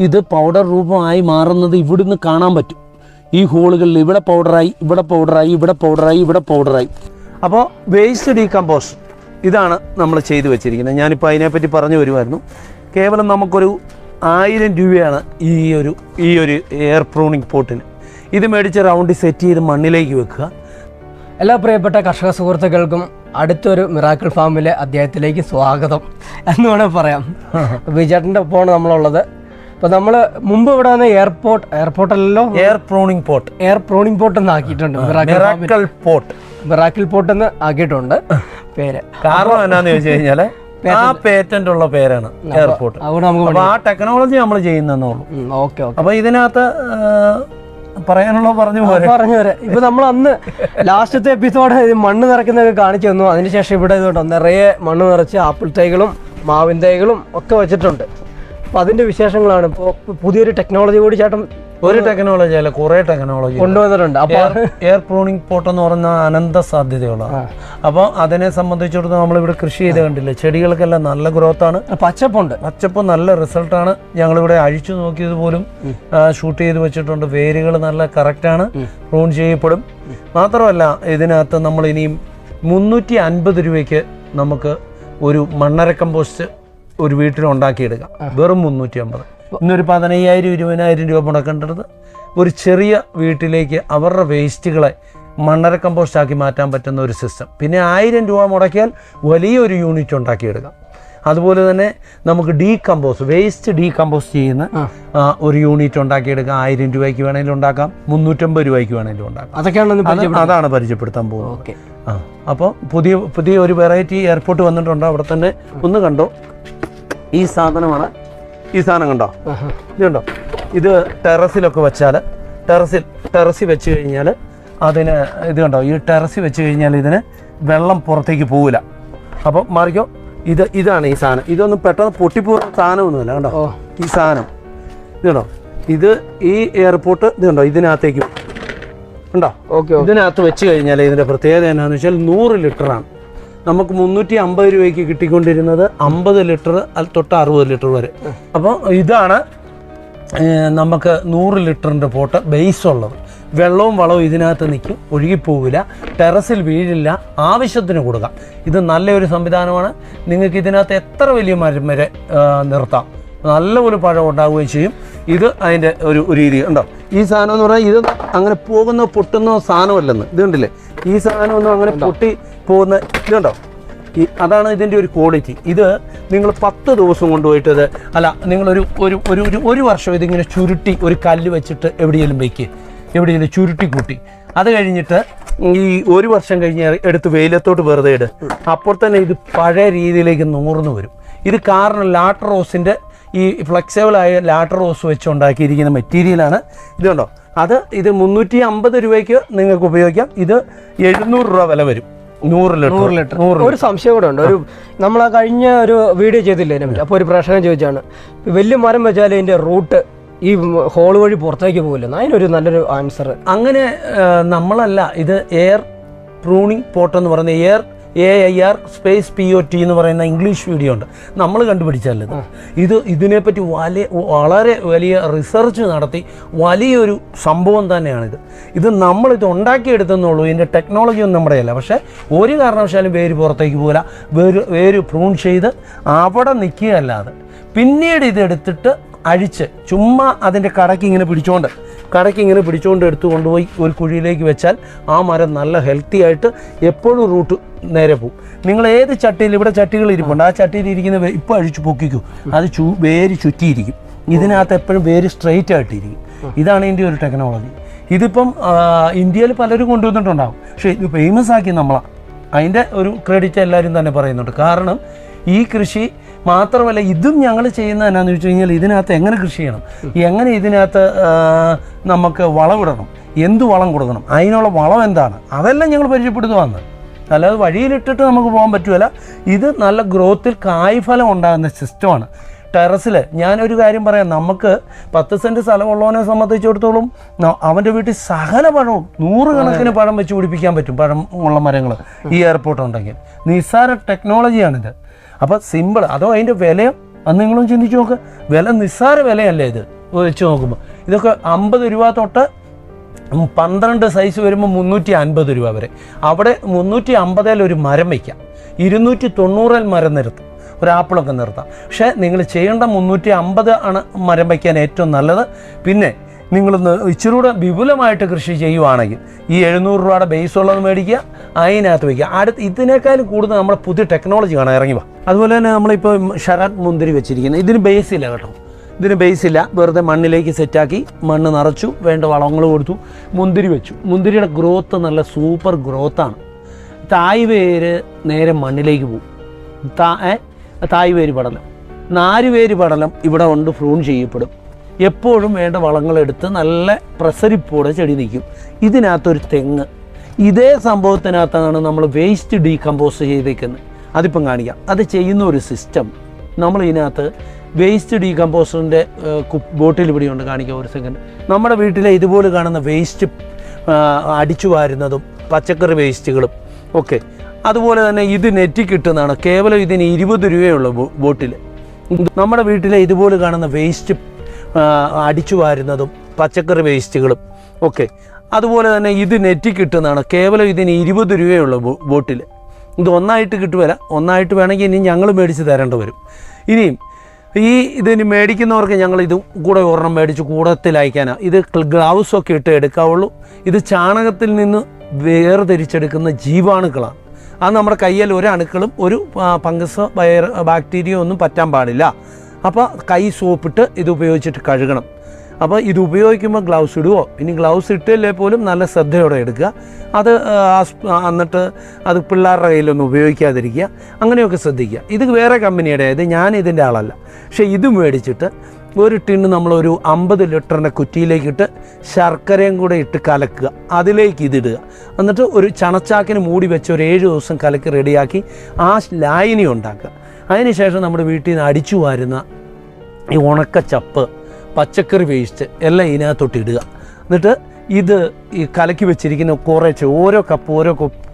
ഇത് പൗഡർ രൂപമായി മാറുന്നത് ഇവിടുന്ന് കാണാൻ പറ്റും. ഈ ഹോളുകളിൽ ഇവിടെ പൗഡറായി, ഇവിടെ പൗഡറായി, ഇവിടെ പൗഡറായി, ഇവിടെ പൗഡറായി. അപ്പോൾ വേസ്റ്റ് ഡീകമ്പോസ്റ്റ് ഇതാണ് നമ്മൾ ചെയ്തു വെച്ചിരിക്കുന്നത്. ഞാനിപ്പോൾ അതിനെപ്പറ്റി പറഞ്ഞു വരുമായിരുന്നു. കേവലം നമുക്കൊരു 1000 രൂപയാണ് ഈ ഒരു എയർ പ്രൂണിങ് പോട്ടിന്. ഇത് മേടിച്ച് റൗണ്ടിൽ സെറ്റ് ചെയ്ത് മണ്ണിലേക്ക് വെക്കുക. എല്ലാ പ്രിയപ്പെട്ട കർഷക സുഹൃത്തുക്കൾക്കും അടുത്തൊരു മിറാക്കിൾ ഫാമിലെ അധ്യായത്തിലേക്ക് സ്വാഗതം എന്ന് വേണമെങ്കിൽ പറയാം. വിജേട്ടൻ്റെ ഒപ്പമാണ് നമ്മളുള്ളത്. അപ്പോൾ നമ്മൾ മുമ്പ് ഇവിടെ വന്ന എയർപോർട്ടല്ലോ എയർ പ്രൂണിങ് പോട്ട് എന്ന് ആക്കിയിട്ടുണ്ട്. മിറാക്കിൾ പോട്ട് എന്ന് ആക്കിയിട്ടുണ്ട് പേര്. കാരണം എന്നാന്ന് ചോദിച്ചു കഴിഞ്ഞാൽ ആ പേറ്റന്റ് ഉള്ള പേരാണ് എയർപോർട്ട്. അപ്പോൾ ആ ടെക്നോളജി നമ്മൾ ചെയ്യുന്നതെന്നുള്ളൂ. ഓക്കെ. അപ്പോൾ ഇതിനകത്ത് പറയാനുള്ള പറഞ്ഞു വരാം. ഇപ്പൊ നമ്മൾ അന്ന് ലാസ്റ്റത്തെ എപ്പിസോഡ് മണ്ണ് നിറയ്ക്കുന്നതൊക്കെ കാണിച്ചു തന്നു. അതിനുശേഷം ഇവിടെ ഇതുണ്ടോ നിറയെ മണ്ണ് നിറച്ച് ആപ്പിൾ തൈകളും മാവിൻ തൈകളും ഒക്കെ വെച്ചിട്ടുണ്ട്. അപ്പൊ അതിന്റെ വിശേഷങ്ങളാണ്. ഇപ്പോൾ പുതിയൊരു ടെക്നോളജി കൂടി ചേട്ടൻ, ഒരു ടെക്നോളജി അല്ല കുറേ ടെക്നോളജി കൊണ്ടുവന്നിട്ടുണ്ട്. അപ്പോൾ എയർ പ്രൂണിങ് പോട്ട് എന്ന് പറഞ്ഞ അനന്ത സാധ്യതയുള്ളതാണ്. അപ്പോൾ അതിനെ സംബന്ധിച്ചിടത്തോളം നമ്മളിവിടെ കൃഷി ചെയ്ത് കണ്ടില്ലേ, ചെടികൾക്കെല്ലാം നല്ല ഗ്രോത്താണ്, പച്ചപ്പ് നല്ല റിസൾട്ടാണ്. ഞങ്ങളിവിടെ അഴിച്ചു നോക്കിയത് പോലും ഷൂട്ട് ചെയ്ത് വെച്ചിട്ടുണ്ട്. വേരുകൾ നല്ല കറക്റ്റാണ്, പ്രൂൺ ചെയ്യപ്പെടും. മാത്രമല്ല ഇതിനകത്ത് നമ്മൾ ഇനിയും 350 രൂപയ്ക്ക് നമുക്ക് ഒരു മണ്ണര കമ്പോസ്റ്റ് ഒരു വീട്ടിൽ ഉണ്ടാക്കിയെടുക്കാം. വെറും 350. ഇന്നൊരു 15,000-20,000 രൂപ മുടക്കേണ്ടത് ഒരു ചെറിയ വീട്ടിലേക്ക് അവരുടെ വേസ്റ്റുകളെ മണ്ണര കമ്പോസ്റ്റ് ആക്കി മാറ്റാൻ പറ്റുന്ന ഒരു സിസ്റ്റം. പിന്നെ 1000 രൂപ മുടക്കിയാൽ വലിയൊരു യൂണിറ്റ് ഉണ്ടാക്കിയെടുക്കാം. അതുപോലെ തന്നെ നമുക്ക് വേസ്റ്റ് ഡീകമ്പോസ്റ്റ് ചെയ്യുന്ന ഒരു യൂണിറ്റ് ഉണ്ടാക്കിയെടുക്കാം. 1000 രൂപയ്ക്ക് വേണമെങ്കിലും ഉണ്ടാക്കാം, 350 രൂപയ്ക്ക് വേണമെങ്കിലും ഉണ്ടാക്കാം. അതാണ് പരിചയപ്പെടുത്താൻ പോകുന്നത്. അപ്പോൾ പുതിയ ഒരു വെറൈറ്റി എയർപോർട്ട് വന്നിട്ടുണ്ട്. അവിടെ തന്നെ ഒന്ന് കണ്ടോ, ഈ സാധനമാണ്. ഈ സാധനം കണ്ടോ, ഇത് കണ്ടോ, ഇത് ടെറസിലൊക്കെ വെച്ചാൽ ടെറസിൽ വെച്ച് കഴിഞ്ഞാൽ അതിന് ഇത് കണ്ടോ, ഈ ടെറസിൽ വെച്ച് കഴിഞ്ഞാൽ ഇതിന് വെള്ളം പുറത്തേക്ക് പോവില്ല. അപ്പോൾ മാറിക്കോ, ഇതാണ് ഈ സാധനം. ഇതൊന്നും പെട്ടെന്ന് പൊട്ടിപ്പോകുന്ന സാധനമൊന്നുമില്ല. കണ്ടോ ഈ സാധനം, ഇത് കണ്ടോ, ഇത് ഈ എയർപോർട്ട് ഇത് കണ്ടോ, ഇതിനകത്തേക്ക് ഉണ്ടോ. ഇതിനകത്ത് വെച്ച് കഴിഞ്ഞാൽ ഇതിൻ്റെ പ്രത്യേകത എന്നാന്ന് വെച്ചാൽ 100 ലിറ്ററാണ്. നമുക്ക് 350 രൂപയ്ക്ക് കിട്ടിക്കൊണ്ടിരുന്നത് 50 ലിറ്റർ തൊട്ട് 60 ലിറ്റർ വരെ. അപ്പോൾ ഇതാണ് നമുക്ക് 100 ലിറ്ററിൻ്റെ പോട്ട് ബേസ് ഉള്ളത്. വെള്ളവും വളവും ഇതിനകത്ത് നിൽക്കും, ഒഴുകിപ്പോവില്ല, ടെറസിൽ വീഴില്ല, ആവശ്യത്തിന് കൊടുക്കാം. ഇത് നല്ലൊരു സംവിധാനമാണ്. നിങ്ങൾക്ക് ഇതിനകത്ത് എത്ര വലിയ മരം വരെ നിർത്താം, നല്ലപോലെ പഴം ഉണ്ടാവുകയും ചെയ്യും. ഇത് അതിൻ്റെ ഒരു രീതി ഉണ്ടോ. ഈ സാധനം എന്ന് പറഞ്ഞാൽ ഇത് അങ്ങനെ പൊട്ടുന്ന സാധനമല്ലെന്ന്. ഇത് കണ്ടില്ലേ, ഈ സാധനമൊന്നും അങ്ങനെ പൊട്ടി പോകുന്ന ഇതുണ്ടോ. അതാണ് ഇതിൻ്റെ ഒരു ക്വാളിറ്റി. ഇത് നിങ്ങൾ 10 ദിവസം കൊണ്ടുപോയിട്ടത് അല്ല, നിങ്ങളൊരു വർഷം ഇതിങ്ങനെ ചുരുട്ടി ഒരു കല്ല് വെച്ചിട്ട് എവിടെയെങ്കിലും ചുരുട്ടി കൂട്ടി, അത് കഴിഞ്ഞിട്ട് ഈ 1 വർഷം കഴിഞ്ഞ് എടുത്ത് വെയിലത്തോട്ട് വെറുതെ ഇട്. അപ്പോൾ തന്നെ ഇത് പഴയ രീതിയിലേക്ക് നൂർന്നു വരും. ഇത് കാരണം ലാട്ടറോസിൻ്റെ ഈ ഫ്ലെക്സിബിളായ ലാട്ടറോസ് വെച്ച് ഉണ്ടാക്കിയിരിക്കുന്ന മെറ്റീരിയലാണ്. ഇത് കണ്ടോ, ഇത് 350 രൂപയ്ക്ക് നിങ്ങൾക്ക് ഉപയോഗിക്കാം. ഇത് 700 രൂപ വില വരും 100 ലിറ്റർ. ഒരു സംശയം കൂടെ ഉണ്ട്. നമ്മൾ കഴിഞ്ഞ ഒരു വീഡിയോ ചെയ്തില്ലേ അതിനെ, അപ്പോൾ ഒരു പ്രേക്ഷകൻ ചോദിച്ചാണ്, വലിയ മരം വെച്ചാൽ ഇതിൻ്റെ റൂട്ട് ഈ ഹോൾ വഴി പുറത്തേക്ക് പോകില്ല. അതിനൊരു നല്ലൊരു ആൻസർ. അങ്ങനെ നമ്മളല്ല, ഇത് എയർ പ്രൂണിങ് പോട്ട് എന്ന് പറയുന്ന AIR POT എന്ന് പറയുന്ന ഇംഗ്ലീഷ് വീഡിയോ ഉണ്ട്, നമ്മൾ കണ്ടുപിടിച്ചല്ലത്. ഇതിനെപ്പറ്റി വളരെ വലിയ റിസർച്ച് നടത്തി വലിയൊരു സംഭവം തന്നെയാണിത്. നമ്മളിത് ഉണ്ടാക്കിയെടുത്തെന്നുള്ളൂ. ഇതിൻ്റെ ടെക്നോളജി ഒന്നും നമ്മുടെ അല്ല. പക്ഷേ ഒരു കാരണവശാലും വേര് പുറത്തേക്ക് പോകില്ല. വേര് പ്രൂൺ ചെയ്ത് അവിടെ നിൽക്കുകയല്ലാതെ പിന്നീട് ഇതെടുത്തിട്ട് അഴിച്ച് ചുമ്മാ അതിൻ്റെ കടയ്ക്ക് ഇങ്ങനെ പിടിച്ചുകൊണ്ട് എടുത്തു കൊണ്ടുപോയി ഒരു കുഴിയിലേക്ക് വെച്ചാൽ ആ മരം നല്ല ഹെൽത്തി ആയിട്ട് എപ്പോഴും റൂട്ട് നേരെ പോകും. നിങ്ങൾ ഏത് ചട്ടിയിൽ, ഇവിടെ ചട്ടികൾ ഇരിപ്പുണ്ട്, ആ ചട്ടിയിൽ ഇരിക്കുന്ന ഇപ്പോൾ അഴിച്ചു പൊക്കിക്കും, അത് വേര് ചുറ്റിയിരിക്കും. ഇതിനകത്ത് എപ്പോഴും വേര് സ്ട്രെയിറ്റ് ആയിട്ടിരിക്കും. ഇതാണ് ഇതിൻ്റെ ഒരു ടെക്നോളജി. ഇതിപ്പം ഇന്ത്യയിൽ പലരും കൊണ്ടുവന്നിട്ടുണ്ടാകും, പക്ഷേ ഇത് ഫേമസ് ആക്കി നമ്മളാണ്. അതിൻ്റെ ഒരു ക്രെഡിറ്റ് എല്ലാവരും തന്നെ പറയുന്നുണ്ട്. കാരണം ഈ കൃഷി മാത്രമല്ല, ഇതും ഞങ്ങൾ ചെയ്യുന്നത് എന്നാന്ന് വെച്ച് കഴിഞ്ഞാൽ ഇതിനകത്ത് എങ്ങനെ കൃഷി ചെയ്യണം, എങ്ങനെ ഇതിനകത്ത് നമുക്ക് വളമിടണം, എന്ത് വളം കൊടുക്കണം, അതിനുള്ള വളം എന്താണ്, അതെല്ലാം ഞങ്ങൾ പരിചയപ്പെടുത്തുവാന്ന്. അല്ലാതെ വഴിയിലിട്ടിട്ട് നമുക്ക് പോകാൻ പറ്റുമല്ല. ഇത് നല്ല ഗ്രോത്തിൽ കായ്ഫലം ഉണ്ടാകുന്ന സിസ്റ്റമാണ്. ടെറസിൽ ഞാനൊരു കാര്യം പറയാം, നമുക്ക് 10 സെൻറ്റ് സ്ഥലമുള്ളവനെ സംബന്ധിച്ചിടത്തോളം അവൻ്റെ വീട്ടിൽ സകല പഴവും 100 കണക്കിന് പഴം വെച്ച് പിടിപ്പിക്കാൻ പറ്റും. പഴം ഉള്ള മരങ്ങൾ ഈ എയർപോർട്ട് ഉണ്ടെങ്കിൽ നിസ്സാര ടെക്നോളജിയാണിത്. അപ്പോൾ സിമ്പിൾ, അതോ അതിൻ്റെ വില അത് നിങ്ങളും ചിന്തിച്ച് നോക്ക്. വില നിസ്സാര വിലയല്ലേ ഇത് വെച്ച് നോക്കുമ്പോൾ. ഇതൊക്കെ 50 രൂപ തൊട്ട് 12 സൈസ് വരുമ്പോൾ 350 രൂപ വരെ. അവിടെ 350 ഒരു മരം വയ്ക്കാം, 290 മരം നിർത്തും, ഒരു ആപ്പിളൊക്കെ നിർത്താം. പക്ഷേ നിങ്ങൾ ചെയ്യേണ്ട 350 ആണ് മരം വയ്ക്കാൻ ഏറ്റവും നല്ലത്. പിന്നെ നിങ്ങളൊന്ന് ഇച്ചിരി കൂടെ വിപുലമായിട്ട് കൃഷി ചെയ്യുവാണെങ്കിൽ ഈ 700 രൂപയുടെ ബേസ് ഉള്ളത് മേടിക്കുക, അതിനകത്ത് വയ്ക്കുക. ഇതിനേക്കാളും കൂടുതൽ നമ്മുടെ പുതിയ ടെക്നോളജി കാണാൻ ഇറങ്ങി വാ. അതുപോലെ തന്നെ നമ്മളിപ്പോൾ ഷറാട്ട് മുന്തിരി വെച്ചിരിക്കുന്നത്, ഇതിന് ബേസ് ഇല്ല കേട്ടോ, ഇതിന് ബേസ് ഇല്ല. വെറുതെ മണ്ണിലേക്ക് സെറ്റാക്കി മണ്ണ് നിറച്ചു, വേണ്ട വളങ്ങൾ കൊടുത്തു, മുന്തിരി വെച്ചു. മുന്തിരിയുടെ ഗ്രോത്ത് നല്ല സൂപ്പർ ഗ്രോത്താണ്. തായ് വേര് നേരെ മണ്ണിലേക്ക് പോകും. തായ് വേര് പടലം, നാരുവേര് പടലം ഇവിടെ കൊണ്ട് പ്രൂൺ ചെയ്യപ്പെടും. എപ്പോഴും വേണ്ട വളങ്ങളെടുത്ത് നല്ല പ്രസരിപ്പോടെ ചെടി നിൽക്കും. ഇതിനകത്തൊരു തെങ്ങ്, ഇതേ സംഭവത്തിനകത്താണ് നമ്മൾ വേസ്റ്റ് ഡീകമ്പോസ് ചെയ്തേക്കുന്നത്. അതിപ്പം കാണിക്കാം. അത് ചെയ്യുന്ന ഒരു സിസ്റ്റം നമ്മൾ ഇതിനകത്ത് വേസ്റ്റ് ഡീകമ്പോസറിൻ്റെ ബോട്ടിൽ ഇവിടെയുണ്ട്, കാണിക്കാം ഒരു സെക്കൻഡ്. നമ്മുടെ വീട്ടിലെ ഇതുപോലെ കാണുന്ന വേസ്റ്റ് അടിച്ചു വാരുന്നതും പച്ചക്കറി വേസ്റ്റുകളും ഒക്കെ, അതുപോലെ തന്നെ ഇത് നെറ്റി കിട്ടുന്നതാണ്. കേവലം ഇതിന് 20 രൂപയുള്ള ബോട്ടിൽ. നമ്മുടെ വീട്ടിലെ ഇതുപോലെ കാണുന്ന വേസ്റ്റ് അടിച്ചു വാരുന്നതും പച്ചക്കറി വേസ്റ്റുകളും ഒക്കെ, അതുപോലെ തന്നെ ഇത് നെറ്റി കിട്ടുന്നതാണ്. കേവലം ഇതിന് 20 രൂപയുള്ള ബോട്ടിൽ. ഇത് ഒന്നായിട്ട് കിട്ടുമല്ല, ഒന്നായിട്ട് വേണമെങ്കിൽ ഇനി ഞങ്ങൾ മേടിച്ച് തരേണ്ടി വരും. ഇനിയും ഇതിന് മേടിക്കുന്നവർക്ക് ഞങ്ങൾ ഇത് കൂടെ ഒരെണ്ണം മേടിച്ച് കൂടത്തിൽ അയക്കാനാണ്. ഇത് ഗ്ലൗസൊക്കെ ഇട്ട് എടുക്കാവുള്ളൂ. ഇത് ചാണകത്തിൽ നിന്ന് വേർതിരിച്ചെടുക്കുന്ന ജീവാണുക്കളാണ്. അത് നമ്മുടെ കയ്യിൽ ഒരു അണുക്കളും ഒരു ഫംഗസ് ബാക്ടീരിയ ഒന്നും പറ്റാൻ പാടില്ല. അപ്പോൾ കൈ സോപ്പിട്ട് ഇത് ഉപയോഗിച്ചിട്ട് കഴുകണം. അപ്പോൾ ഇത് ഉപയോഗിക്കുമ്പോൾ ഗ്ലൗസ് ഇടുവോ, ഇനി ഗ്ലൗസ് ഇട്ടില്ലേ പോലും നല്ല ശ്രദ്ധയോടെ എടുക്കുക. അത് എന്നിട്ട് അത് പിള്ളേരുടെ കയ്യിലൊന്നും ഉപയോഗിക്കാതിരിക്കുക, അങ്ങനെയൊക്കെ ശ്രദ്ധിക്കുക. ഇത് വേറെ കമ്പനിയുടെ, ഇത് ഞാൻ ഇതിൻ്റെ ആളല്ല. പക്ഷേ ഇത് മേടിച്ചിട്ട് ഒരു ടിന്ന് നമ്മളൊരു 50 ലിറ്ററിൻ്റെ കുറ്റിയിലേക്കിട്ട് ശർക്കരയും കൂടെ ഇട്ട് കലക്കുക, അതിലേക്ക് ഇതിടുക. എന്നിട്ട് ഒരു ചണച്ചാക്കിന് മൂടി വെച്ച് ഒരു 7 ദിവസം കലക്കി റെഡിയാക്കി ആ ലായനി ഉണ്ടാക്കുക. അതിനുശേഷം നമ്മുടെ വീട്ടിൽ നിന്ന് അടിച്ചു വാരുന്ന ഈ ഉണക്കച്ചപ്പ്, പച്ചക്കറി വേസ്റ്റ് എല്ലാം ഇതിനകത്തോട്ട് ഇടുക. എന്നിട്ട് ഇത് ഈ കലക്കി വെച്ചിരിക്കുന്ന കുറച്ച് ഓരോ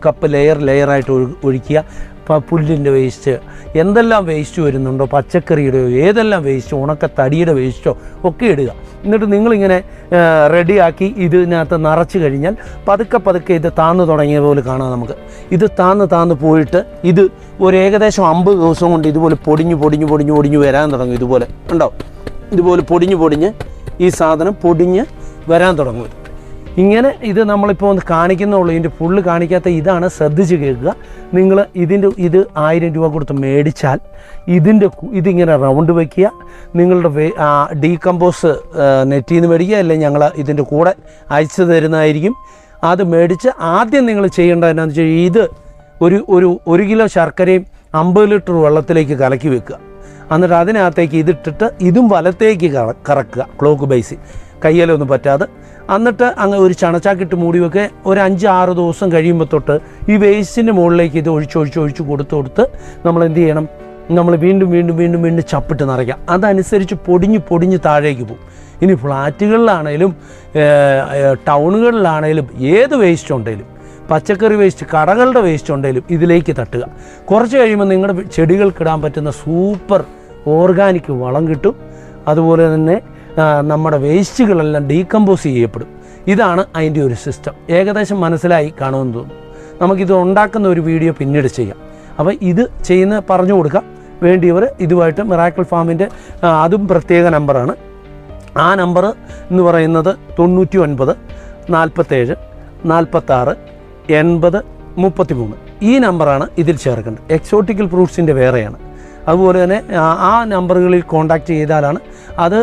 കപ്പ് ലെയറായിട്ട് ഒഴിക്കുക. പുല്ലിൻ്റെ വേസ്റ്റ്, എന്തെല്ലാം വേസ്റ്റ് വരുന്നുണ്ടോ, പച്ചക്കറിയുടെയോ ഏതെല്ലാം വേസ്റ്റോ, ഉണക്കത്തടിയുടെ വേസ്റ്റോ ഒക്കെ ഇടുക. എന്നിട്ട് നിങ്ങളിങ്ങനെ റെഡിയാക്കി ഇതിനകത്ത് നിറച്ച് കഴിഞ്ഞാൽ പതുക്കെ ഇത് താന്ന് തുടങ്ങിയ പോലെ കാണാം നമുക്ക്. ഇത് താന്ന് പോയിട്ട് ഇത് ഒരു ഏകദേശം 50 ദിവസം കൊണ്ട് ഇതുപോലെ പൊടിഞ്ഞ് വരാൻ തുടങ്ങും. ഇതുപോലെ ഉണ്ടോ, ഇതുപോലെ പൊടിഞ്ഞ് ഈ സാധനം പൊടിഞ്ഞ് വരാൻ തുടങ്ങും. ഇങ്ങനെ ഇത് നമ്മളിപ്പോൾ ഒന്ന് കാണിക്കുന്നുള്ളൂ, ഇതിൻ്റെ ഫുള്ള് കാണിക്കാത്ത ഇതാണ്. ശ്രദ്ധിച്ച് കേൾക്കുക. നിങ്ങൾ ഇത് 1000 രൂപ കൊടുത്ത് മേടിച്ചാൽ ഇതിങ്ങനെ റൗണ്ട് വയ്ക്കുക. നിങ്ങളുടെ ഡീകമ്പോസ് നെറ്റിൽ നിന്ന് മേടിക്കുക, അല്ലെങ്കിൽ ഞങ്ങൾ ഇതിൻ്റെ കൂടെ അയച്ചു തരുന്നതായിരിക്കും. അത് മേടിച്ച് ആദ്യം നിങ്ങൾ ചെയ്യേണ്ടത് എന്താണെന്ന് വെച്ചാൽ ഇത് ഒരു കിലോ ശർക്കരയും 50 ലിറ്റർ വെള്ളത്തിലേക്ക് കലക്കി വെക്കുക. എന്നിട്ട് അതിനകത്തേക്ക് ഇതിട്ടിട്ട് ഇതും വലത്തേക്ക് കറക്കുക, ക്ലോക്ക് ബേസിൽ, കയ്യിലൊന്നും പറ്റാതെ. എന്നിട്ട് അങ്ങ് ഒരു ചണച്ചാക്കിട്ട് മൂടി വെക്കുക. ഒരു 5-6 ദിവസം കഴിയുമ്പോൾ തൊട്ട് ഈ വേസ്റ്റിൻ്റെ മുകളിലേക്ക് ഇത് ഒഴിച്ച് കൊടുത്ത് നമ്മൾ എന്ത് ചെയ്യണം, നമ്മൾ വീണ്ടും ചപ്പിട്ട് നിറയ്ക്കാം. അതനുസരിച്ച് പൊടിഞ്ഞ് താഴേക്ക് പോകും. ഇനി ഫ്ലാറ്റുകളിലാണേലും ടൗണുകളിലാണേലും ഏത് വേസ്റ്റ് ഉണ്ടെങ്കിലും, പച്ചക്കറി വേസ്റ്റ്, കടകളുടെ വേസ്റ്റ് ഉണ്ടെങ്കിലും ഇതിലേക്ക് തട്ടുക. കുറച്ച് കഴിയുമ്പോൾ നിങ്ങളുടെ ചെടികൾക്കിടാൻ പറ്റുന്ന സൂപ്പർ ഓർഗാനിക് വളം കിട്ടും. അതുപോലെ തന്നെ നമ്മുടെ വേസ്റ്റുകളെല്ലാം ഡീകമ്പോസ് ചെയ്യപ്പെടും. ഇതാണ് അതിൻ്റെ ഒരു സിസ്റ്റം. ഏകദേശം മനസ്സിലായി കാണുമെന്ന് തോന്നുന്നു. നമുക്കിത് ഉണ്ടാക്കുന്ന ഒരു വീഡിയോ പിന്നീട് ചെയ്യാം. അപ്പോൾ ഇത് പറഞ്ഞു കൊടുക്കാം. വേണ്ടിയവർ ഇതുമായിട്ട് മിറാക്കിൾ ഫാമിൻ്റെ അതും പ്രത്യേക നമ്പറാണ്. ആ നമ്പർ എന്ന് പറയുന്നത് 99 47 46 80 33. ഈ നമ്പറാണ് ഇതിൽ ചേർക്കേണ്ടത്. എക്സോട്ടിക്കൽ ഫ്രൂട്ട്സിൻ്റെ വേറെയാണ്. അതുപോലെ തന്നെ ആ നമ്പറുകളിൽ കോൺടാക്റ്റ് ചെയ്താലാണ് അത്.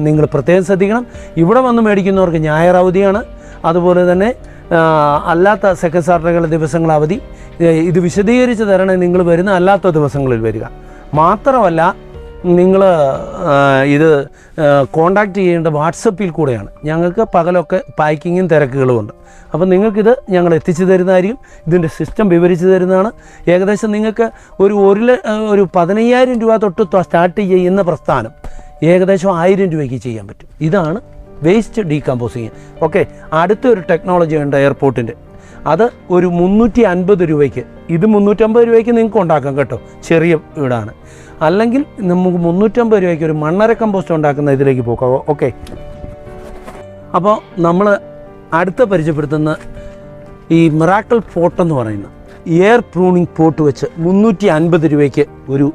നിങ്ങൾ പ്രത്യേകം ശ്രദ്ധിക്കണം. ഇവിടെ വന്ന് മേടിക്കുന്നവർക്ക് ഞായർ അവധിയാണ്. അതുപോലെ തന്നെ അല്ലാത്ത സെക്കൻഡ് സാറ്റർഡേ ദിവസങ്ങൾ അവധി. ഇത് വിശദീകരിച്ച് തരണേ നിങ്ങൾ വരുന്ന അല്ലാത്ത ദിവസങ്ങളിൽ വരിക. മാത്രമല്ല നിങ്ങൾ ഇത് കോണ്ടാക്റ്റ് ചെയ്യേണ്ട വാട്സപ്പിൽ കൂടെയാണ്. ഞങ്ങൾക്ക് പകലൊക്കെ പാക്കിങ്ങും തിരക്കുകളുമുണ്ട്. അപ്പോൾ നിങ്ങൾക്കിത് ഞങ്ങൾ എത്തിച്ചു തരുന്നതായിരിക്കും. ഇതിൻ്റെ സിസ്റ്റം വിവരിച്ച് തരുന്നതാണ്. ഏകദേശം നിങ്ങൾക്ക് ഒരു 15,000 രൂപ തൊട്ട് സ്റ്റാർട്ട് ചെയ്യുന്ന പ്രസ്ഥാനം ഏകദേശം 1000 രൂപയ്ക്ക് ചെയ്യാൻ പറ്റും. ഇതാണ് വേസ്റ്റ് ഡീകമ്പോസിങ്. ഓക്കെ, അടുത്തൊരു ടെക്നോളജി ഉണ്ട് എയർപോർട്ടിൻ്റെ. അത് ഒരു 350 രൂപയ്ക്ക്, ഇത് 350 രൂപയ്ക്ക് നിങ്ങൾക്ക് ഉണ്ടാക്കാം കേട്ടോ, ചെറിയ വീടാണ്. അല്ലെങ്കിൽ നമുക്ക് 350 രൂപയ്ക്ക് ഒരു മണ്ണര കമ്പോസ്റ്റ് ഉണ്ടാക്കുന്ന ഇതിലേക്ക് പോകാം. ഓക്കെ, അപ്പോൾ നമ്മൾ അടുത്ത പരിചയപ്പെടുത്തുന്ന ഈ മിറാക്കിൾ പോട്ട് എന്ന് പറയുന്ന എയർ പ്രൂണിങ് പോട്ട് വെച്ച് 350 രൂപയ്ക്ക് ഒരു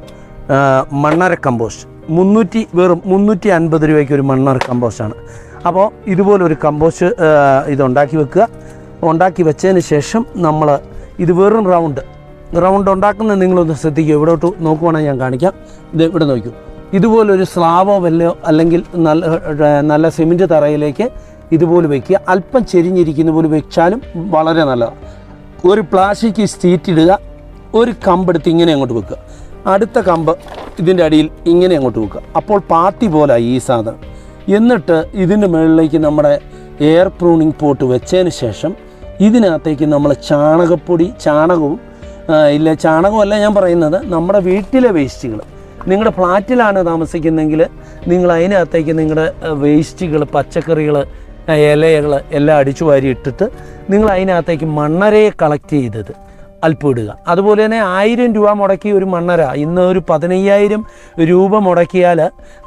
മണ്ണര കമ്പോസ്റ്റ്, വെറും 350 രൂപയ്ക്ക് ഒരു മണ്ണര കമ്പോസ്റ്റാണ്. അപ്പോൾ ഇതുപോലൊരു കമ്പോസ്റ്റ് ഇതുണ്ടാക്കി വെക്കുക. ഉണ്ടാക്കി വെച്ചതിന് ശേഷം നമ്മൾ ഇത് വെറും റൗണ്ട് ഉണ്ടാക്കുന്നത് നിങ്ങളൊന്ന് ശ്രദ്ധിക്കുക. ഇവിടോട്ട് നോക്കുവാണെങ്കിൽ ഞാൻ കാണിക്കാം. ഇത് ഇവിടെ നോക്കൂ. ഇതുപോലൊരു സ്ലാബോ വല്ലയോ അല്ലെങ്കിൽ നല്ല സിമെൻറ്റ് തറയിലേക്ക് ഇതുപോലെ വയ്ക്കുക. അല്പം ചെരിഞ്ഞിരിക്കുന്ന പോലെ വെച്ചാലും വളരെ നല്ലതാണ്. ഒരു പ്ലാസ്റ്റിക് ഷീറ്റ് ഇടുക, ഒരു കമ്പെടുത്ത് ഇങ്ങനെ അങ്ങോട്ട് വെക്കുക, അടുത്ത കമ്പ് ഇതിൻ്റെ അടിയിൽ ഇങ്ങനെ അങ്ങോട്ട് വെക്കുക. അപ്പോൾ പാത്തി പോലെ ഈ സാധനം. എന്നിട്ട് ഇതിൻ്റെ മുകളിലേക്ക് നമ്മുടെ എയർ പ്രൂണിങ് പോട്ട് വെച്ചതിന് ശേഷം ഇതിനകത്തേക്ക് നമ്മൾ ചാണകമല്ല ഞാൻ പറയുന്നത്, നമ്മുടെ വീട്ടിലെ വേസ്റ്റുകൾ. നിങ്ങളുടെ ഫ്ലാറ്റിലാണ് താമസിക്കുന്നതെങ്കിൽ നിങ്ങൾ അതിനകത്തേക്ക് നിങ്ങളുടെ വേസ്റ്റുകൾ, പച്ചക്കറികൾ, ഇലകൾ എല്ലാം അടിച്ചു വാരി ഇട്ടിട്ട് നിങ്ങൾ അതിനകത്തേക്ക് മണ്ണരയെ കളക്ട് ചെയ്തത് അല്പം ഇടുക. അതുപോലെ തന്നെ 1000 രൂപ മുടക്കി ഒരു മണ്ണര, ഇന്ന് ഒരു 15,000 രൂപ മുടക്കിയാൽ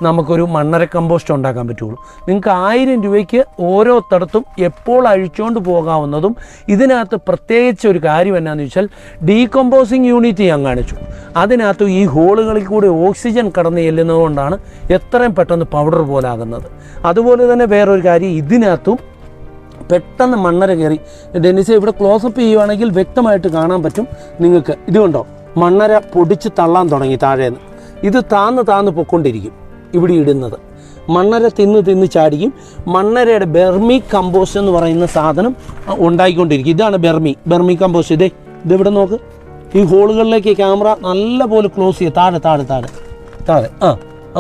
നമുക്കൊരു മണ്ണര കമ്പോസ്റ്റ് ഉണ്ടാക്കാൻ പറ്റുള്ളൂ. നിങ്ങൾക്ക് 1000 രൂപയ്ക്ക് ഓരോരുത്തടത്തും എപ്പോൾ അഴിച്ചുകൊണ്ട് പോകാവുന്നതും. ഇതിനകത്ത് പ്രത്യേകിച്ച് ഒരു കാര്യം എന്നാന്ന് വെച്ചാൽ ഡീകമ്പോസിങ് യൂണിറ്റ് ഞാൻ കാണിച്ചു. അതിനകത്ത് ഈ ഹോളുകളിൽ കൂടി ഓക്സിജൻ കടന്ന് ചെല്ലുന്നതുകൊണ്ടാണ് എത്രയും പെട്ടെന്ന് പൗഡർ പോലാകുന്നത്. അതുപോലെ തന്നെ വേറൊരു കാര്യം, ഇതിനകത്തും പെട്ടെന്ന് മണ്ണര കയറി. ഡെന്നിസെ ഇവിടെ ക്ലോസപ്പ് ചെയ്യുവാണെങ്കിൽ വ്യക്തമായിട്ട് കാണാൻ പറ്റും നിങ്ങൾക്ക്. ഇതുകൊണ്ടോ മണ്ണര പൊടിച്ച് തള്ളാൻ തുടങ്ങി താഴേന്ന്. ഇത് താന്ന് പൊക്കൊണ്ടിരിക്കും. ഇവിടെ ഇടുന്നത് മണ്ണര തിന്ന് ചാടിക്കും. മണ്ണരയുടെ വെർമി കമ്പോസ്റ്റ് എന്ന് പറയുന്ന സാധനം ഉണ്ടായിക്കൊണ്ടിരിക്കും. ഇതാണ് വെർമി കമ്പോസ്റ്റ്. ഇതിവിടെ നോക്ക്. ഈ ഹോളുകളിലേക്ക് ക്യാമറ നല്ല പോലെ ക്ലോസ് ചെയ്യുക. താഴെ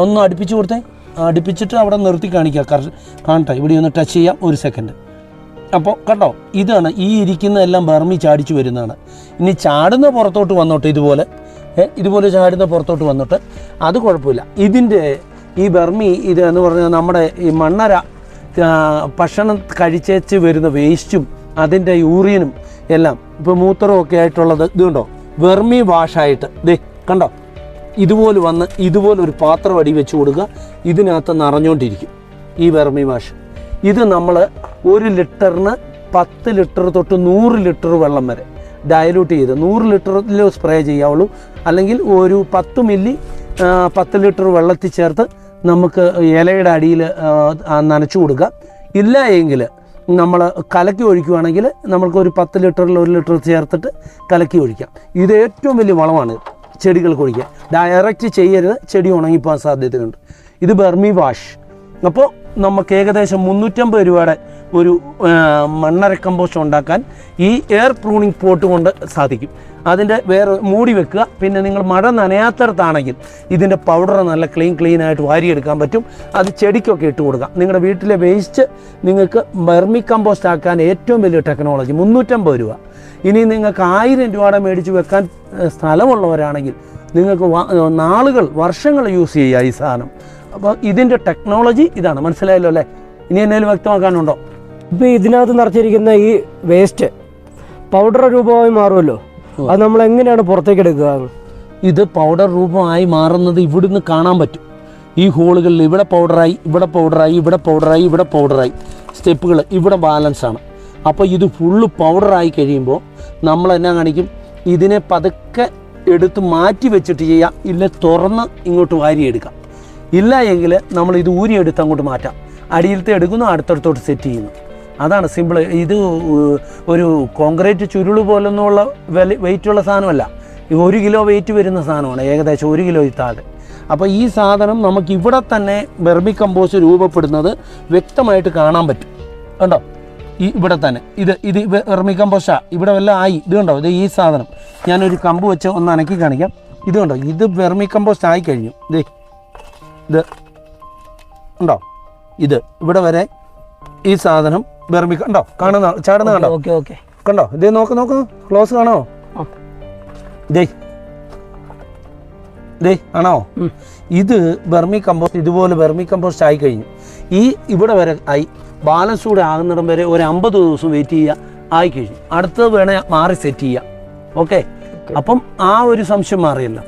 ഒന്ന് അടുപ്പിച്ച് കൊടുത്തേ. അടുപ്പിച്ചിട്ട് അവിടെ നിർത്തി കാണട്ടെ. ഇവിടെ ഒന്ന് ടച്ച് ചെയ്യാം, 1 സെക്കൻഡ്. അപ്പോൾ കണ്ടോ, ഇതാണ് ഈ ഇരിക്കുന്നതെല്ലാം വെർമി ചാടിച്ചു വരുന്നതാണ്. ഇനി ചാടുന്ന പുറത്തോട്ട് വന്നോട്ടെ, ഇതുപോലെ ചാടുന്ന പുറത്തോട്ട് വന്നിട്ട് അത് കുഴപ്പമില്ല. ഇതിൻ്റെ ഈ വെർമി ഇത് എന്ന് പറഞ്ഞാൽ നമ്മുടെ ഈ മണ്ണര ഭക്ഷണം കഴിച്ചേച്ച് വരുന്ന വേസ്റ്റും അതിൻ്റെ യൂറിയനും എല്ലാം ഇപ്പോൾ മൂത്രവും ഒക്കെ ആയിട്ടുള്ളത് ഇതുണ്ടോ വെർമി വാഷായിട്ട് കണ്ടോ ഇതുപോലെ വന്ന് ഇതുപോലൊരു പാത്രം അടി വെച്ച് കൊടുക്കുക. ഇതിനകത്ത് നിറഞ്ഞുകൊണ്ടിരിക്കും ഈ വെർമി വാഷ്. ഇത് നമ്മൾ 1 ലിറ്ററിന് 10 ലിറ്റർ തൊട്ട് 100 ലിറ്റർ വെള്ളം വരെ ഡയലൂട്ട് ചെയ്ത് 100 ലിറ്ററിൽ സ്പ്രേ ചെയ്യാവുള്ളൂ. അല്ലെങ്കിൽ ഒരു 10 മില്ലി 10 ലിറ്റർ വെള്ളത്തിൽ ചേർത്ത് നമുക്ക് ഇലയുടെ അടിയിൽ നനച്ചു കൊടുക്കുക. ഇല്ല എങ്കിൽ നമ്മൾ കലക്കി ഒഴിക്കുകയാണെങ്കിൽ നമ്മൾക്കൊരു 10 ലിറ്ററിൽ 1 ലിറ്റർ ചേർത്തിട്ട് കലക്കി ഒഴിക്കാം. ഇത് ഏറ്റവും വലിയ വളമാണ് ചെടികൾക്ക് ഒഴിക്കുക. ഡയറക്റ്റ് ചെയ്യരുത്, ചെടി ഉണങ്ങിപ്പോകാൻ സാധ്യതയുണ്ട്. ഇത് വെർമി വാഷ്. അപ്പോൾ നമുക്ക് ഏകദേശം 350 രൂപയുടെ ഒരു മണ്ണര കമ്പോസ്റ്റ് ഉണ്ടാക്കാൻ ഈ എയർ പ്രൂണിങ് പോട്ട് കൊണ്ട് സാധിക്കും. അതിൻ്റെ വേറെ മൂടി വെക്കുക. പിന്നെ നിങ്ങൾ മഴ നനയാത്തടത്താണെങ്കിൽ ഇതിൻ്റെ പൗഡർ നല്ല ക്ലീനായിട്ട് വാരിയെടുക്കാൻ പറ്റും. അത് ചെടിക്കൊക്കെ ഇട്ട് കൊടുക്കാം. നിങ്ങളുടെ വീട്ടിലെ വേസ്റ്റ് നിങ്ങൾക്ക് വെർമി കമ്പോസ്റ്റ് ആക്കാൻ ഏറ്റവും വലിയ ടെക്നോളജി 350 രൂപ. ഇനി നിങ്ങൾക്ക് 1000 രൂപയുടെ മേടിച്ച് വെക്കാൻ സ്ഥലമുള്ളവരാണെങ്കിൽ നിങ്ങൾക്ക് വർഷങ്ങൾ യൂസ് ചെയ്യുക ഈ സാധനം. അപ്പോൾ ഇതിൻ്റെ ടെക്നോളജി ഇതാണ്. മനസ്സിലായല്ലോ അല്ലേ? ഇനി എന്തെങ്കിലും വ്യക്തമാക്കാനുണ്ടോ? ഇപ്പോൾ ഇതിനകത്ത് നിറച്ചിരിക്കുന്ന ഈ വേസ്റ്റ് പൗഡർ രൂപമായി മാറുമല്ലോ, അത് നമ്മൾ എങ്ങനെയാണ് പുറത്തേക്ക് എടുക്കുക? ഇത് പൗഡർ രൂപമായി മാറുന്നത് ഇവിടുന്ന് കാണാൻ പറ്റും. ഈ ഹോളുകളിൽ ഇവിടെ പൗഡറായി സ്റ്റെപ്പുകൾ ഇവിടെ ബാലൻസാണ്. അപ്പോൾ ഇത് ഫുള്ള് പൗഡറായി കഴിയുമ്പോൾ നമ്മൾ എന്നാ കാണിക്കും, ഇതിനെ പതുക്കെ എടുത്ത് മാറ്റി വെച്ചിട്ട് ചെയ്യാം. ഇല്ല തുറന്ന് ഇങ്ങോട്ട് വാരിയെടുക്കാം. ഇല്ല എങ്കിൽ നമ്മൾ ഇത് ഊരിയെടുത്ത് അങ്ങോട്ട് മാറ്റാം. അടിയിലത്തെ എടുക്കുന്നു, അടുത്തടുത്തോട്ട് സെറ്റ് ചെയ്യുന്നു. അതാണ് സിമ്പിൾ. ഇത് ഒരു കോൺക്രീറ്റ് ചുരുള് പോലൊന്നുള്ള വെയിറ്റുള്ള സാധനമല്ല. 1 കിലോ വെയിറ്റ് വരുന്ന സാധനമാണ്, ഏകദേശം 1 കിലോ താഴെ. അപ്പോൾ ഈ സാധനം നമുക്ക് ഇവിടെ തന്നെ വെർമി കമ്പോസ്റ്റ് രൂപപ്പെടുന്നത് വ്യക്തമായിട്ട് കാണാൻ പറ്റും. കണ്ടോ ഇവിടെ തന്നെ ഇത് വെർമി കമ്പോസ്റ്റാണ്. ഇവിടെ വല്ല ആയി ഇത് കണ്ടോ. ഈ സാധനം ഞാനൊരു കമ്പ് വെച്ച് ഒന്ന് അനക്കി കാണിക്കാം. ഇത് കണ്ടോ, ഇത് വെർമി കമ്പോസ്റ്റ് ആയി കഴിഞ്ഞു. ഇത് ഉണ്ടോ, ഇത് ഇവിടെ വരെ ഈ സാധനം വെർമി കണ്ടോ, ചാടുന്ന കണ്ടോ? കണ്ടോ, ഇത് നോക്ക് ക്ലോസ് കാണോ? ആണോ? ഇത് വെർമി കമ്പോസ്റ്റ് ഇതുപോലെ വെർമി കമ്പോസ്റ്റ് ആയി കഴിഞ്ഞു. ഇവിടെ വരെ ആയി. ബാലൻസ് കൂടെ ആകുന്നിടം വരെ ഒരു 50 ദിവസം വെയിറ്റ് ചെയ്യുക. ആയിക്കഴിഞ്ഞു. അടുത്തത് വേണേ മാറി സെറ്റ് ചെയ്യാം. ഓക്കെ, അപ്പം ആ ഒരു സംശയം മാറിയല്ല.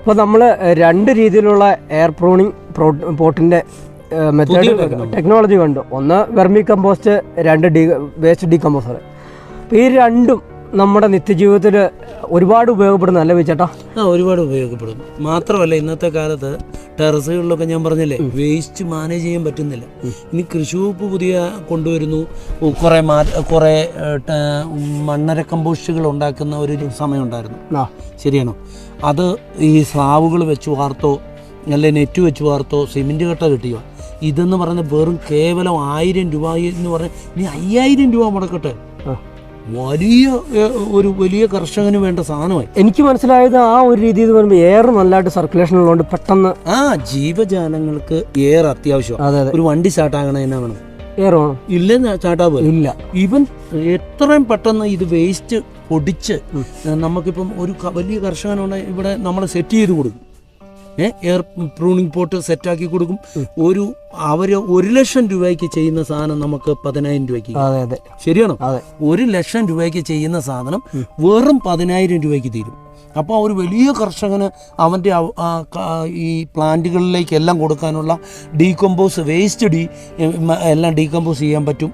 അപ്പോൾ നമ്മൾ 2 രീതിയിലുള്ള എയർ പ്രൂണിങ് പോട്ടിൻ്റെ മെത്തേഡ് ടെക്നോളജി കണ്ടു. ഒന്ന് വെർമി കമ്പോസ്റ്റ്, 2 വേസ്റ്റ് ഡീകമ്പോസർ. അപ്പോൾ ഈ രണ്ടും നമ്മുടെ നിത്യജീവിതത്തിൽ ഒരുപാട് ഉപയോഗപ്പെടുന്നു അല്ലേ ചേട്ടാ? ഒരുപാട് ഉപയോഗപ്പെടും. മാത്രമല്ല ഇന്നത്തെ കാലത്ത് ടെറസുകളിലൊക്കെ ഞാൻ പറഞ്ഞില്ലേ വേസ്റ്റ് മാനേജ് ചെയ്യാൻ പറ്റുന്നില്ല. ഇനി കൃഷി വകുപ്പ് പുതിയ കൊണ്ടുവരുന്നു, കുറേ മണ്ണര കമ്പോസ്റ്റുകൾ ഉണ്ടാക്കുന്ന ഒരു സമയം ഉണ്ടായിരുന്നു. ശരിയാണോ? അത് ഈ സ്ലാവുകൾ വെച്ച് വാർത്തോ അല്ലെ നെറ്റ് വെച്ച് വാർത്തോ സിമെൻറ്റ് കട്ട കിട്ടിയോ. ഇതെന്ന് പറഞ്ഞ വെറും കേവലം 1000 രൂപ എന്ന് പറഞ്ഞാൽ ഇനി 5000 രൂപ മുടക്കട്ടെ. വലിയ കർഷകന് വേണ്ട സാധനമായി. എനിക്ക് മനസ്സിലായത് ആ ഒരു രീതി എന്ന് പറയുമ്പോൾ എയർ നല്ലതായിട്ട് സർക്കുലേഷൻ ഉള്ളതുകൊണ്ട് പെട്ടെന്ന് ജീവജാലങ്ങൾക്ക് എയർ അത്യാവശ്യമാണ്. ഒരു വണ്ടി സ്റ്റാർട്ടാകണം എന്നാ വേണം? എയർ വേണം. ഇല്ലെന്ന് സ്റ്റാർട്ടാവുക ഇല്ല. ഈവൻ എത്രയും പെട്ടെന്ന് ഇത് വേസ്റ്റ് പൊടിച്ച് നമുക്കിപ്പം ഒരു വലിയ കർഷകനുണ്ടെങ്കിൽ ഇവിടെ നമ്മൾ സെറ്റ് ചെയ്ത് കൊടുക്കും. എയർ പ്രൂണിങ് പോട്ട് സെറ്റാക്കി കൊടുക്കും. അവർ 1,00,000 രൂപയ്ക്ക് ചെയ്യുന്ന സാധനം നമുക്ക് 10,000 രൂപയ്ക്ക്. ശരിയാണോ? 1,00,000 രൂപയ്ക്ക് ചെയ്യുന്ന സാധനം വെറും 10,000 രൂപയ്ക്ക് തീരും. അപ്പോൾ ഒരു വലിയ കർഷകന് അവൻ്റെ ഈ പ്ലാന്റുകളിലേക്കെല്ലാം കൊടുക്കാനുള്ള ഡീകമ്പോസ് വേസ്റ്റ് എല്ലാം ഡീകമ്പോസ് ചെയ്യാൻ പറ്റും.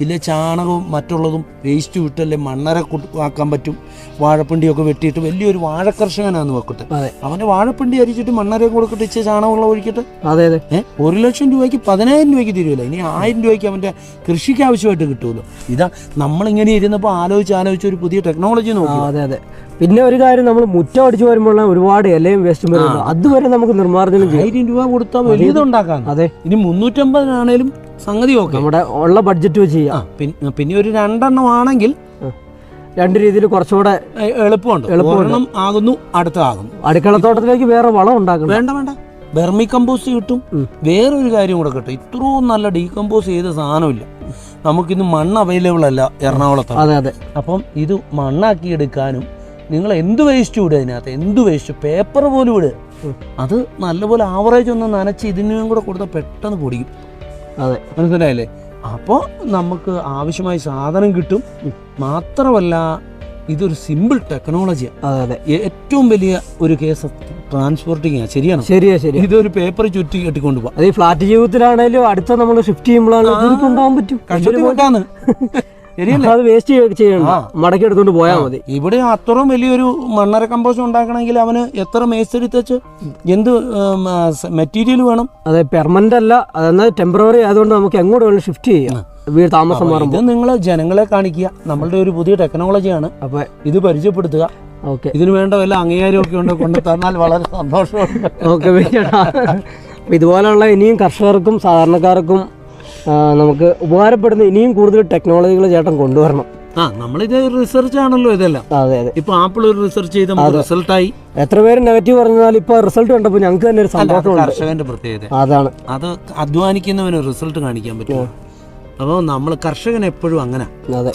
ഇല്ലേ ചാണകവും മറ്റുള്ളതും വേസ്റ്റ് വിട്ടല്ലേ മണ്ണര ആക്കാൻ പറ്റും. വാഴപ്പിണ്ടിയൊക്കെ വെട്ടിയിട്ട് വലിയൊരു വാഴ കർഷകനാന്ന് വെക്കട്ടെ, അവൻ്റെ വാഴപ്പിണ്ടി അരിച്ചിട്ട് മണ്ണര കൊടുക്കട്ടെ, ഇച്ചിരി ചാണകമുള്ള ഒഴിക്കട്ടെ. 1,00,000 രൂപയ്ക്ക് 10,000 രൂപയ്ക്ക് തീരുമല്ലോ. ഇനി 1000 രൂപയ്ക്ക് അവൻ്റെ കൃഷിക്ക് ആവശ്യമായിട്ട് കിട്ടുമല്ലോ. ഇതാ നമ്മളിങ്ങനെ ഇരുന്നപ്പോൾ ആലോചിച്ച് ഒരു പുതിയ ടെക്നോളജി നോക്കി. പിന്നെ ഒരു കാര്യം, നമ്മൾ മുറ്റം അടിച്ചു വരുമ്പോൾ ഒരുപാട് ഇലയും വേസ്റ്റും വരുന്നു. അതുവരെ നമുക്ക് നിർമ്മാർജ്ജനം 1000 രൂപ കൊടുത്താൽ വലിയതുണ്ടാക്കാം. ഇനി 350 സംഗതി ഓക്കെ, നമ്മുടെ ഉള്ള ബഡ്ജറ്റ് വെച്ച് ചെയ്യാം. പിന്നെ ഒരു 2 ആണെങ്കിൽ 2 രീതിയിൽ കുറച്ചുകൂടെ എളുപ്പമുണ്ട്. ആകുന്നു, അടുത്ത ആകുന്നു. അടുക്കളത്തോട്ടത്തിലേക്ക് വേറെ വളം ഉണ്ടാക്കണം. വേണ്ട, വെർമി കമ്പോസ്റ്റ് കിട്ടും. വേറൊരു കാര്യം കൂടെ കിട്ടും, ഇത്രയും നല്ല ഡീകമ്പോസ് ചെയ്ത സാധനമില്ല. നമുക്കിന്ന് മണ്ണ് അവൈലബിൾ അല്ല എറണാകുളത്ത്. അപ്പം ഇത് മണ്ണാക്കി എടുക്കാനും നിങ്ങൾ എന്ത് വേസ്റ്റ് വിടുക, അതിനകത്ത് എന്ത് വേസ്റ്റ്, പേപ്പർ പോലും വിടുക, അത് നല്ലപോലെ ആവറേജ് ഒന്ന് നനച്ച് ഇതിനും കൂടെ കൊടുത്താൽ പെട്ടെന്ന് പൊടിക്കും. മനസ്സിലായില്ലേ? അപ്പോൾ നമുക്ക് ആവശ്യമായ സാധനം കിട്ടും. മാത്രമല്ല ഇതൊരു സിമ്പിൾ ടെക്നോളജിയാണ്. ഏറ്റവും വലിയ ഒരു കേസ് ട്രാൻസ്പോർട്ടിങ്. ശരിയാണ്? ശരി. ഇതൊരു പേപ്പർ ചുറ്റി കെട്ടിക്കൊണ്ട് പോകാം. അത് ഫ്ലാറ്റ് ജീവിതത്തിലാണേലും അടുത്ത നമ്മൾ ഷിഫ്റ്റ് ചെയ്യുമ്പോഴാണ് കൊണ്ടുപോകാൻ പറ്റും. അത് വേസ്റ്റ് ചെയ്യണം, മടക്കി എടുത്തോണ്ട് പോയാൽ മതി. ഇവിടെ അത്രയും വലിയൊരു മണ്ണര കമ്പോസ്റ്റ് ഉണ്ടാക്കണമെങ്കിൽ അവന് എത്ര മേസ്ത്രി തെച്ച് എന്ത് മെറ്റീരിയൽ വേണം? അതെ, പെർമനന്റ് അല്ല, അതെന്നാൽ ടെമ്പററി ആയതുകൊണ്ട് നമുക്ക് എങ്ങോട്ട് വേണം ഷിഫ്റ്റ് ചെയ്യാം. വീട് താമസം മാറും. ഇത് നിങ്ങൾ ജനങ്ങളെ കാണിക്കുക, നമ്മളുടെ ഒരു പുതിയ ടെക്നോളജിയാണ്. അപ്പൊ ഇത് പരിചയപ്പെടുത്തുക. ഓക്കെ, ഇതിന് വേണ്ട വല്ല അംഗീകാരമൊക്കെ ഉണ്ട് കൊണ്ട് തന്നാൽ വളരെ സന്തോഷമാണ്. ഓക്കെ, ഇതുപോലെയുള്ള ഇനിയും കർഷകർക്കും സാധാരണക്കാർക്കും നമുക്ക് ഉപകാരപ്പെടുന്ന ഇനിയും കൂടുതൽ ടെക്നോളജികൾ ചേട്ടൻ കൊണ്ടുവരണം. നമ്മളിത് റിസർച്ച് ആണല്ലോ ഇതെല്ലാം. അതെ. ഇപ്പൊ ആപ്പിൾ ഒരു റിസർച്ച് ചെയ്ത് റിസൾട്ടായി. എത്ര പേര് നെഗറ്റീവ് പറഞ്ഞാൽ ഇപ്പൊ റിസൾട്ട് കണ്ടപ്പോൾ ഞങ്ങൾക്ക് തന്നെ ഒരു സന്തോഷമുണ്ട്. കർഷകന്റെ പ്രത്യേകത അതാണ്. അത് അധ്വാനിക്കുന്നവന് റിസൾട്ട് കാണിക്കാൻ പറ്റും. അപ്പോൾ നമ്മൾ കർഷകൻ എപ്പോഴും അങ്ങനെ. അതെ,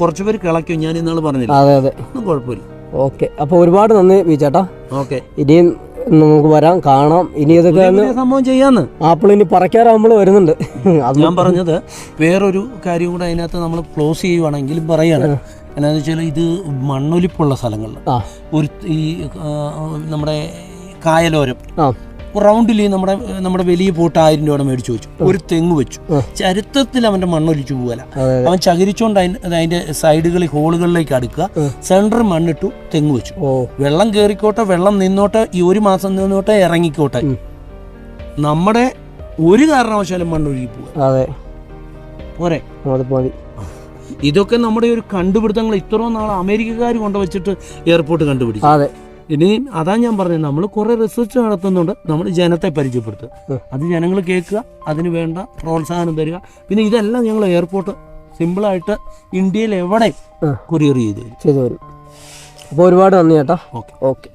കുറച്ചു പേര് കിളയ്ക്കും. ഞാൻ ഇന്നാൾ പറഞ്ഞില്ല. അതെ, ഒന്നും കുഴപ്പമില്ല. ഓക്കെ, അപ്പോൾ ഒരുപാട് നന്ദി ചേട്ടാ. ഓക്കെ, ഇനിയും നമുക്ക് വരാം, കാണാം. ഇനി ഇതൊക്കെ സംഭവം ചെയ്യാന്ന്. ആപ്പിൾ ഇനി പറക്കാറാകുമ്പോൾ വരുന്നുണ്ട്. അത് ഞാൻ പറഞ്ഞത് വേറൊരു കാര്യം കൂടെ അതിനകത്ത് നമ്മൾ ക്ലോസ് ചെയ്യുവാണെങ്കിലും പറയാണ്. എന്നാന്ന് വെച്ചാൽ ഇത് മണ്ണൊലിപ്പുള്ള സ്ഥലങ്ങളിൽ ഒരു ഈ നമ്മുടെ കായലോരം റൗണ്ടിൽ നമ്മുടെ വലിയ പോട്ട് 1000 രൂപയുടെ മേടിച്ചു വെച്ചു. ഒരു തെങ്ങ് വെച്ചു. ചരിത്രത്തിൽ അവന്റെ മണ്ണൊലിച്ചു പോകല. അവൻ ചകിരിച്ചോണ്ട് അതിന്റെ സൈഡുകളിൽ ഹോളുകളിലേക്ക് അടുക്കുക. സെന്ററിൽ മണ്ണിട്ടു, തെങ്ങ് വെച്ചു. വെള്ളം കയറിക്കോട്ടെ, വെള്ളം നിന്നോട്ടെ, ഈ 1 മാസം നിന്നോട്ടെ, ഇറങ്ങിക്കോട്ടെ, നമ്മുടെ ഒരു കാരണവശാലും മണ്ണൊഴുകി പോവുക. പോരെ? ഇതൊക്കെ നമ്മുടെ ഒരു കണ്ടുപിടുത്തങ്ങൾ. ഇത്രയും നാൾ അമേരിക്കക്കാർ കൊണ്ടുവച്ചിട്ട് എയർപോർട്ട് കണ്ടുപിടിച്ചു. ഇനി അതാ ഞാൻ പറഞ്ഞത്, നമ്മൾ കുറെ റിസർച്ച് നടത്തുന്നുണ്ട്. നമ്മൾ ജനത്തെ പരിചയപ്പെടുത്തുക, അത് ജനങ്ങൾ കേൾക്കുക, അതിന് വേണ്ട പ്രോത്സാഹനം തരിക. പിന്നെ ഇതെല്ലാം ഞങ്ങൾ എയർപോർട്ട് സിമ്പിളായിട്ട് ഇന്ത്യയിൽ എവിടെ കൊറിയർ ചെയ്തു തരും. അപ്പോൾ ഒരുപാട് നന്ദി ചേട്ടാ. ഓക്കെ.